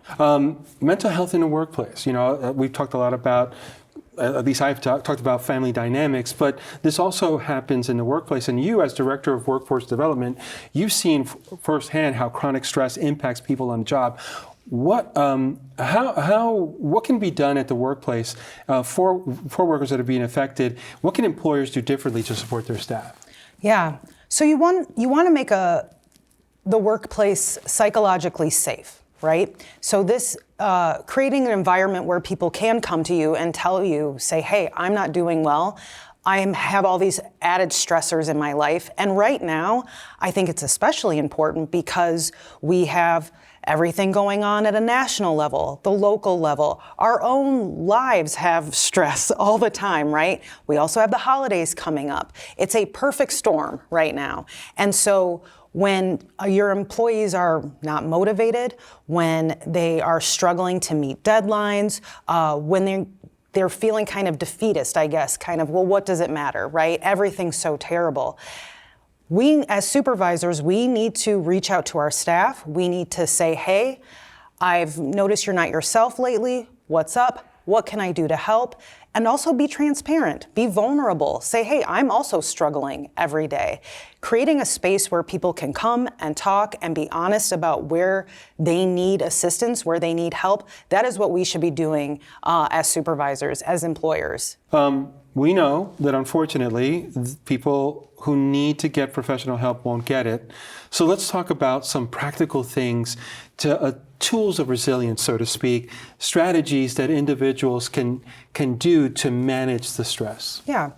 Mental health in the workplace. We've talked a lot about, at least I've talked about family dynamics, but this also happens in the workplace. And you, as Director of Workforce Development, you've seen firsthand how chronic stress impacts people on the job. What can be done at the workplace for workers that are being affected? What can employers do differently to support their staff? Yeah, so you want to make the workplace psychologically safe, right? So this creating an environment where people can come to you and tell you, say, hey, I'm not doing well. I have all these added stressors in my life. And right now, I think it's especially important because we have everything going on at a national level, the local level. Our own lives have stress all the time, right? We also have the holidays coming up. It's a perfect storm right now. And so when your employees are not motivated, when they are struggling to meet deadlines, when they're feeling kind of defeatist, I guess, well, what does it matter, right? Everything's so terrible. We, as supervisors, we need to reach out to our staff. We need to say, hey, I've noticed you're not yourself lately. What's up? What can I do to help? And also be transparent, be vulnerable. Say, hey, I'm also struggling every day. Creating a space where people can come and talk and be honest about where they need assistance, where they need help. That is what we should be doing as supervisors, as employers. We know that unfortunately, people who need to get professional help won't get it. So let's talk about some practical things, tools of resilience, so to speak, strategies that individuals can do to manage the stress. Yeah.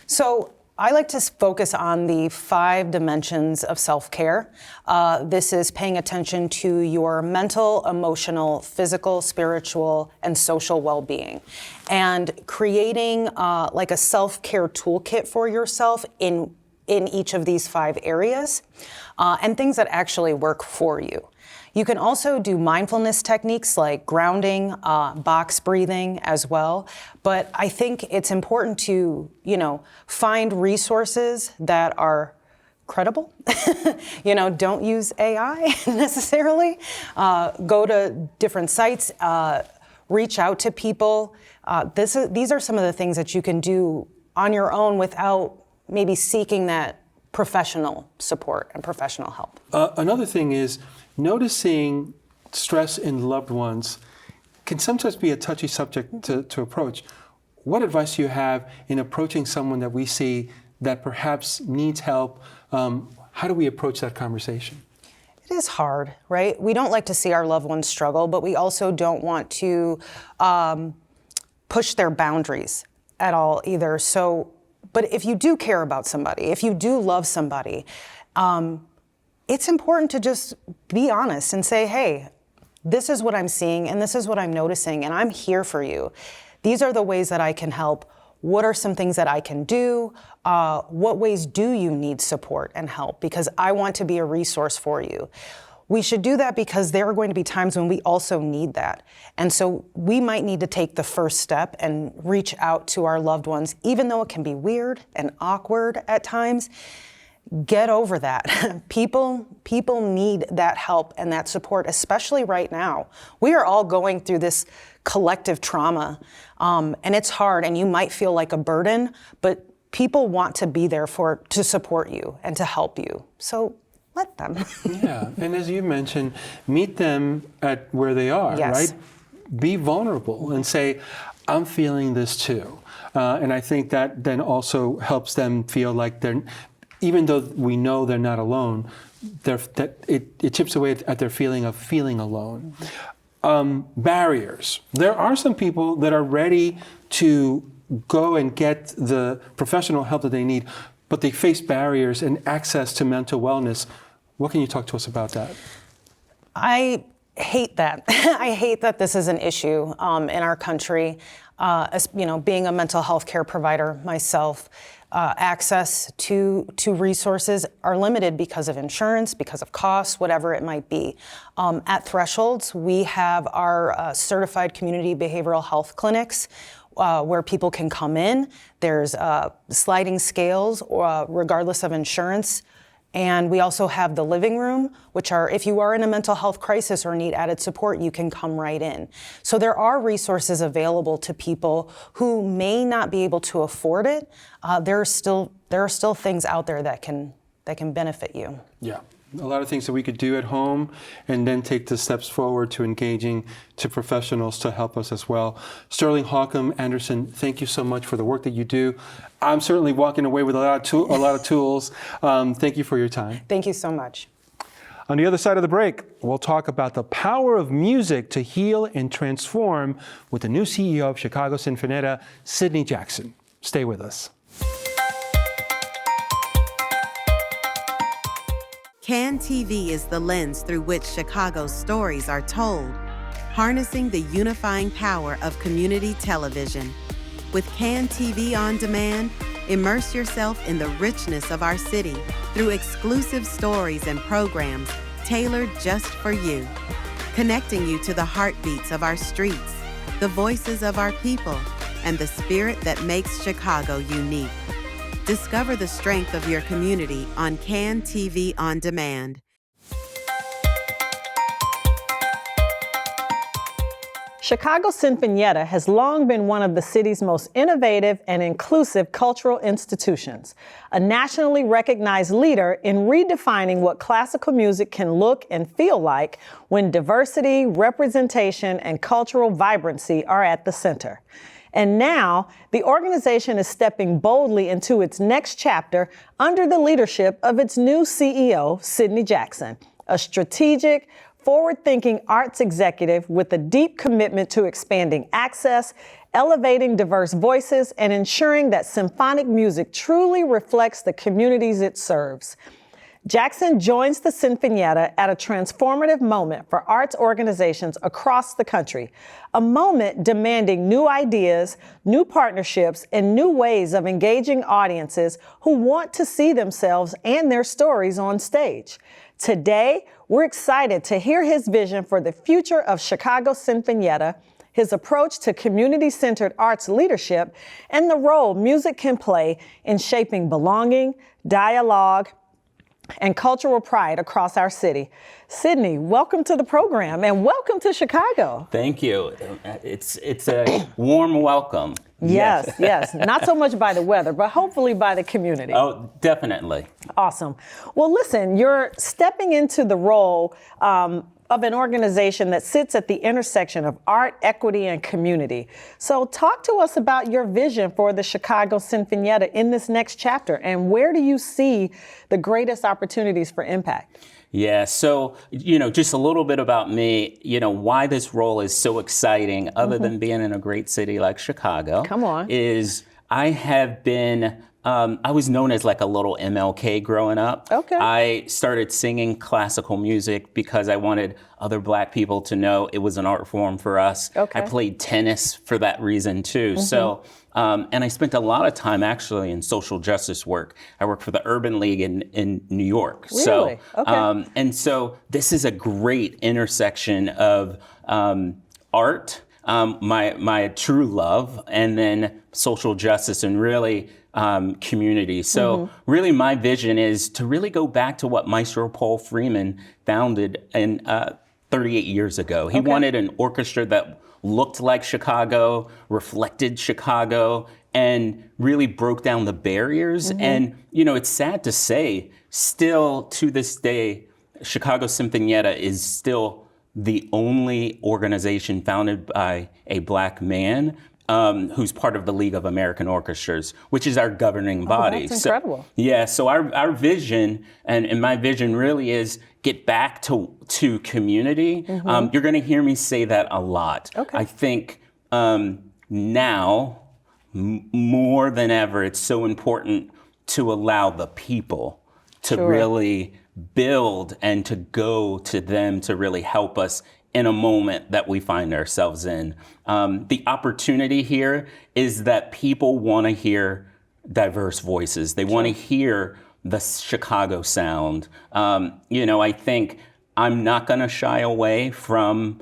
So I like to focus on the 5 dimensions of self-care. This is paying attention to your mental, emotional, physical, spiritual, and social well-being, and creating like a self-care toolkit for yourself in each of these 5 areas, and things that actually work for you. You can also do mindfulness techniques like grounding, box breathing as well. But I think it's important to, find resources that are credible. Don't use AI necessarily. Go to different sites, reach out to people. These are some of the things that you can do on your own without maybe seeking that professional support and professional help. Another thing is, noticing stress in loved ones can sometimes be a touchy subject to approach. What advice do you have in approaching someone that we see that perhaps needs help? How do we approach that conversation? It is hard, right? We don't like to see our loved ones struggle, but we also don't want to push their boundaries at all either. So, but if you do care about somebody, if you do love somebody, it's important to just be honest and say, hey, this is what I'm seeing and this is what I'm noticing and I'm here for you. These are the ways that I can help. What are some things that I can do? What ways do you need support and help? Because I want to be a resource for you. We should do that because there are going to be times when we also need that. And so we might need to take the first step and reach out to our loved ones, even though it can be weird and awkward at times. Get over that. People need that help and that support, especially right now. We are all going through this collective trauma, and it's hard, and you might feel like a burden, but people want to be there to support you and to help you. So let them. Yeah, and as you mentioned, meet them at where they are, Yes. right? Be vulnerable and say, I'm feeling this too. And I think that then also helps them feel like even though we know they're not alone, it chips away at their feeling of feeling alone. Barriers. There are some people that are ready to go and get the professional help that they need, but they face barriers and access to mental wellness. What can you talk to us about that? I hate that. I hate that this is an issue in our country. Being a mental health care provider myself, access to resources are limited because of insurance, because of costs, whatever it might be. At Thresholds, we have our certified community behavioral health clinics where people can come in. There's sliding scales regardless of insurance. And we also have the living room, which are, if you are in a mental health crisis or need added support, you can come right in. So there are resources available to people who may not be able to afford it. There are still things out there that can benefit you. Yeah, a lot of things that we could do at home and then take the steps forward to engaging to professionals to help us as well. Sterling Haukom-Anderson, thank you so much for the work that you do. I'm certainly walking away with a lot of tools. Thank you for your time. Thank you so much. On the other side of the break, we'll talk about the power of music to heal and transform with the new CEO of Chicago Sinfonietta, Sidney Jackson. Stay with us. CAN TV is the lens through which Chicago's stories are told, harnessing the unifying power of community television. With CAN TV On Demand, immerse yourself in the richness of our city through exclusive stories and programs tailored just for you, connecting you to the heartbeats of our streets, the voices of our people, and the spirit that makes Chicago unique. Discover the strength of your community on CAN TV On Demand. Chicago Sinfonietta has long been one of the city's most innovative and inclusive cultural institutions, a nationally recognized leader in redefining what classical music can look and feel like when diversity, representation, and cultural vibrancy are at the center. And now, the organization is stepping boldly into its next chapter under the leadership of its new CEO, Sidney Jackson, a strategic, forward-thinking arts executive with a deep commitment to expanding access, elevating diverse voices, and ensuring that symphonic music truly reflects the communities it serves. Jackson joins the Sinfonietta at a transformative moment for arts organizations across the country, a moment demanding new ideas, new partnerships, and new ways of engaging audiences who want to see themselves and their stories on stage. Today, we're excited to hear his vision for the future of Chicago Sinfonietta, his approach to community-centered arts leadership, and the role music can play in shaping belonging, dialogue, and cultural pride across our city. Sidney, welcome to the program and welcome to Chicago. Thank you. It's a warm welcome. Yes, yes. Not so much by the weather, but hopefully by the community. Oh, definitely. Awesome. Well, listen, you're stepping into the role of an organization that sits at the intersection of art, equity, and community. So talk to us about your vision for the Chicago Sinfonietta in this next chapter, and where do you see the greatest opportunities for impact? Yeah, so, just a little bit about me, why this role is so exciting, other than being in a great city like Chicago. Come on. Is I have been I was known as like a little MLK growing up. Okay. I started singing classical music because I wanted other Black people to know it was an art form for us. Okay. I played tennis for that reason too. So, and I spent a lot of time actually in social justice work. I worked for the Urban League in New York. Really? So, Okay. and so this is a great intersection of art, my true love, and then social justice and really community. So really my vision is to really go back to what Maestro Paul Freeman founded in 38 years ago. He wanted an orchestra that looked like Chicago, reflected Chicago, and really broke down the barriers. And, it's sad to say, still to this day, Chicago Sinfonietta is still the only organization founded by a Black man who's part of the League of American Orchestras, which is our governing body. That's incredible. So our vision, and my vision really is get back to community. You're going to hear me say that a lot. Okay. I think now, more than ever, it's so important to allow the people to really build and to go to them to really help us in a moment that we find ourselves in. The opportunity here is that people want to hear diverse voices. They want to hear the Chicago sound. I think I'm not going to shy away from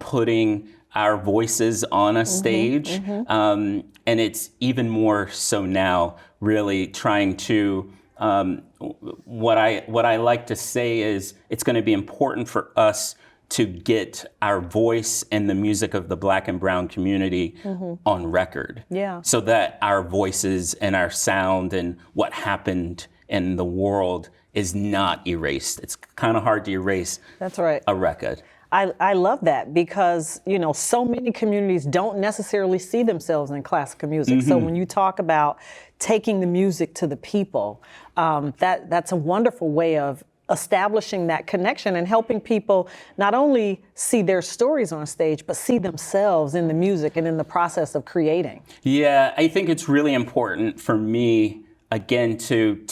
putting our voices on a stage. And it's even more so now, really trying to, what I like to say is it's going to be important for us to get our voice and the music of the Black and Brown community on record. Yeah. So that our voices and our sound and what happened in the world is not erased. It's kind of hard to erase That's right. a record. I love that because, so many communities don't necessarily see themselves in classical music. So when you talk about taking the music to the people, that's a wonderful way of establishing that connection and helping people not only see their stories on stage, but see themselves in the music and in the process of creating. Yeah, I think it's really important for me, again, to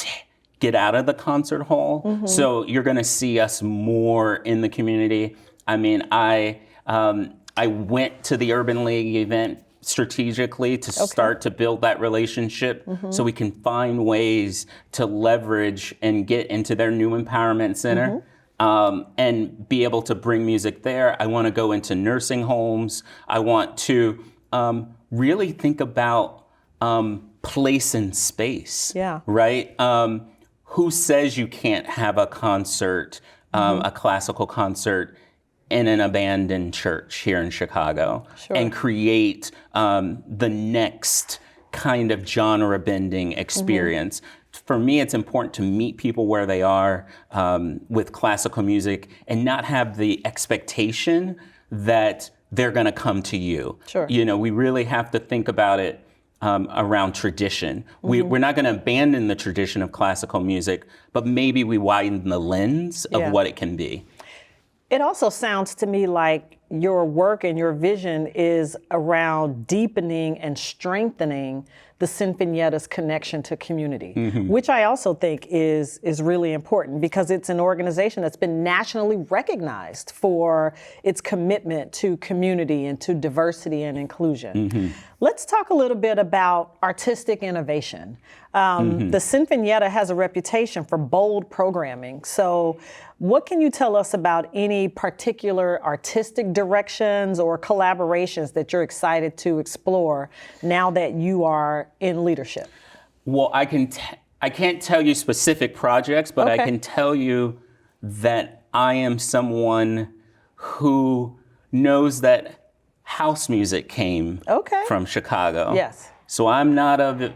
get out of the concert hall. So you're going to see us more in the community. I mean, I went to the Urban League event strategically to start to build that relationship so we can find ways to leverage and get into their new empowerment center and be able to bring music there. I want to go into nursing homes. I want to really think about place and space, right? Who says you can't have a concert, a classical concert in an abandoned church here in Chicago and create the next kind of genre-bending experience. For me, it's important to meet people where they are with classical music and not have the expectation that they're going to come to you. We really have to think about it around tradition. We're not going to abandon the tradition of classical music, but maybe we widen the lens of what it can be. It also sounds to me like your work and your vision is around deepening and strengthening the Sinfonietta's connection to community, which I also think is really important because it's an organization that's been nationally recognized for its commitment to community and to diversity and inclusion. Let's talk a little bit about artistic innovation. The Sinfonietta has a reputation for bold programming. So what can you tell us about any particular artistic directions or collaborations that you're excited to explore now that you are in leadership? Well, I can't tell you specific projects, but I can tell you that I am someone who knows that house music came from Chicago. Yes. So I'm not I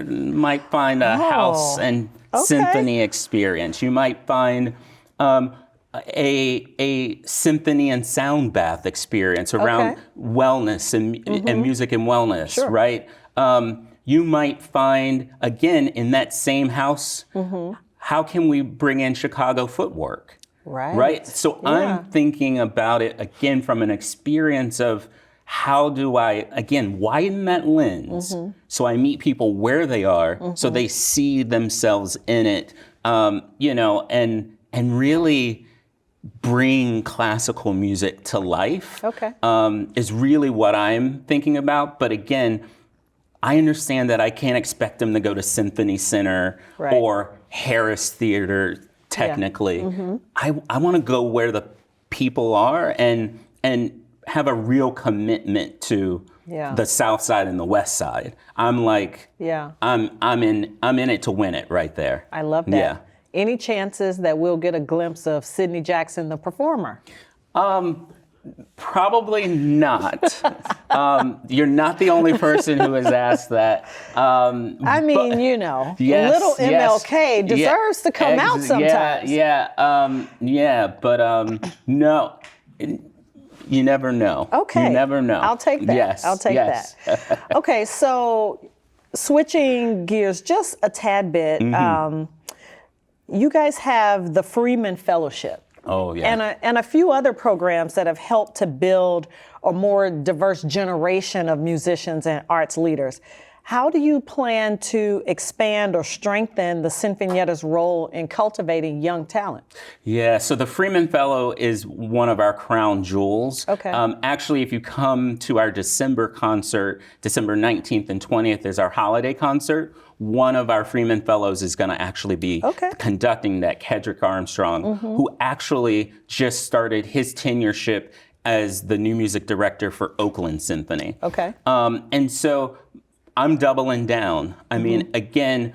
might find a house and symphony experience. You might find a symphony and sound bath experience around wellness and music and wellness, right? You might find, again, in that same house, how can we bring in Chicago footwork? Right? So I'm thinking about it, again, from an experience of how do I, again, widen that lens so I meet people where they are so they see themselves in it, and really bring classical music to life is really what I'm thinking about. But again, I understand that I can't expect them to go to Symphony Center or Harris Theater, technically. I want to go where the people are and have a real commitment to the South Side and the West Side. I'm like, I'm in it to win it right there. I love that. Yeah. Any chances that we'll get a glimpse of Sidney Jackson, the performer? Probably not. You're not the only person who has asked that. I mean, little MLK deserves to come out sometimes. No. You never know. Okay. You never know. I'll take that. Yes. I'll take that. Okay, so switching gears just a tad bit, you guys have the Freeman Fellowship. Oh, yeah. And a few other programs that have helped to build a more diverse generation of musicians and arts leaders. How do you plan to expand or strengthen the Sinfonietta's role in cultivating young talent? Yeah, so the Freeman Fellow is one of our crown jewels. Actually, if you come to our December concert, December 19th and 20th is our holiday concert. One of our Freeman Fellows is going to actually be conducting that, Kedrick Armstrong, who actually just started his tenureship as the new music director for Oakland Symphony. And so I'm doubling down. I mean, again,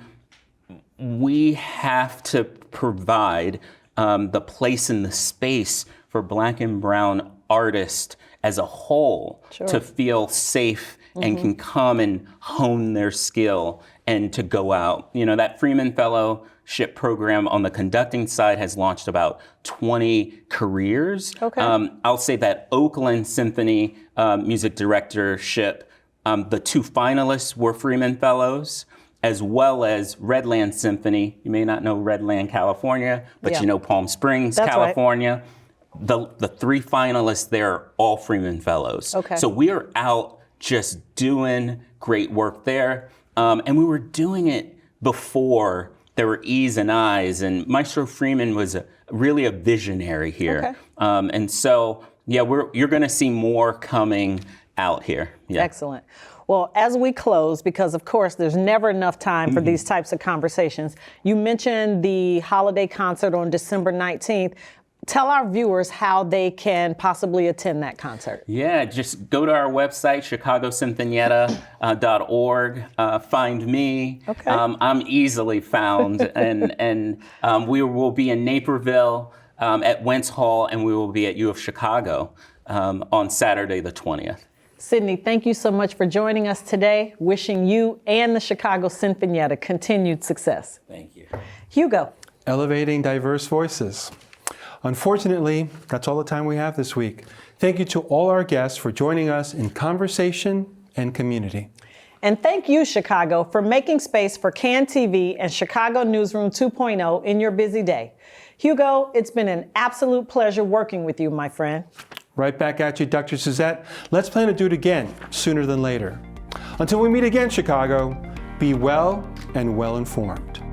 we have to provide the place and the space for Black and brown artists as a whole to feel safe and can come and hone their skill and to go out. You know, that Freeman Fellowship program on the conducting side has launched about 20 careers. I'll say that Oakland Symphony music directorship, the two finalists were Freeman Fellows, as well as Redland Symphony. You may not know Redland, California, but you know Palm Springs, California. The three finalists there are all Freeman Fellows. So we are out just doing great work there. And we were doing it before there were E's and I's, and Maestro Freeman was really a visionary here. And so, you're going to see more coming out here. Excellent. Well, as we close, because of course there's never enough time for these types of conversations, you mentioned the holiday concert on December 19th. Tell our viewers how they can possibly attend that concert. Yeah, just go to our website, chicagosinfonietta.org. Find me. I'm easily found. and we will be in Naperville at Wentz Hall, and we will be at U of Chicago on Saturday the 20th. Sidney, thank you so much for joining us today. Wishing you and the Chicago Sinfonietta continued success. Thank you. Hugo. Elevating diverse voices. Unfortunately, that's all the time we have this week. Thank you to all our guests for joining us in conversation and community. And thank you, Chicago, for making space for CAN TV and Chicago Newsroom 2.0 in your busy day. Hugo, it's been an absolute pleasure working with you, my friend. Right back at you, Dr. Suzet. Let's plan to do it again sooner than later. Until we meet again, Chicago, be well and well informed.